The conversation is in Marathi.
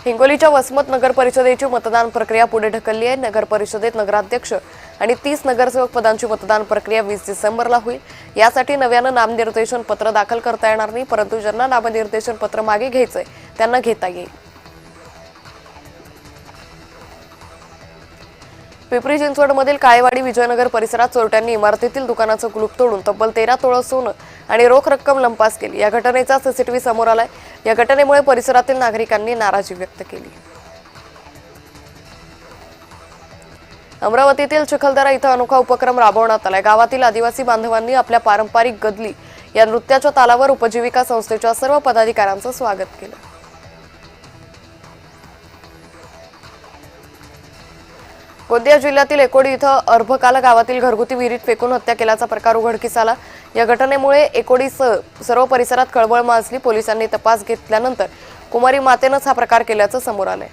हिंगोलीच्या वसमत नगर परिषदेची मतदान प्रक्रिया पुढे ढकलली आहे। नगर परिषदेत नगराध्यक्ष आणि 30 नगरसेवक पदांची मतदान प्रक्रिया 20 डिसेंबरला होईल। यासाठी नव्यानं नामनिर्देशन पत्र दाखल करता येणार नाही, परंतु ज्यांना नामनिर्देशन पत्र मागे घ्यायचंय त्यांना घेता येईल। पिंपरी चिंचवडमधील काळेवाडी विजयनगर परिसरात चोरट्यांनी इमारतीतील दुकानाचं कुलूप तोडून तब्बल 13 तोळा सोनं आणि रोख रक्कम लंपास केली। या घटनेचा सीसीटीव्ही समोर आलाय। या घटनेमुळे परिसरातील नागरिकांनी नाराजी व्यक्त केली। अमरावतीतील चिखलदरा इथं अनोखा उपक्रम राबवण्यात आलाय। गावातील आदिवासी बांधवांनी आपल्या पारंपरिक गदली या नृत्याच्या तालावर उपजीविका संस्थेच्या सर्व पदाधिकाऱ्यांचं स्वागत केलं। गोंदिया जिल्ह्यातील एकोडी इथं अर्भकाला गावातील घरगुती विहिरीत फेकून हत्या केल्याचा प्रकार उघडकीस आला। या घटनेमुळे एकोडीसह सर्व परिसरात खळबळ माजली। पोलिसांनी तपास घेतल्यानंतर कुमारी मातेनंच हा प्रकार केल्याचं समोर आलंय।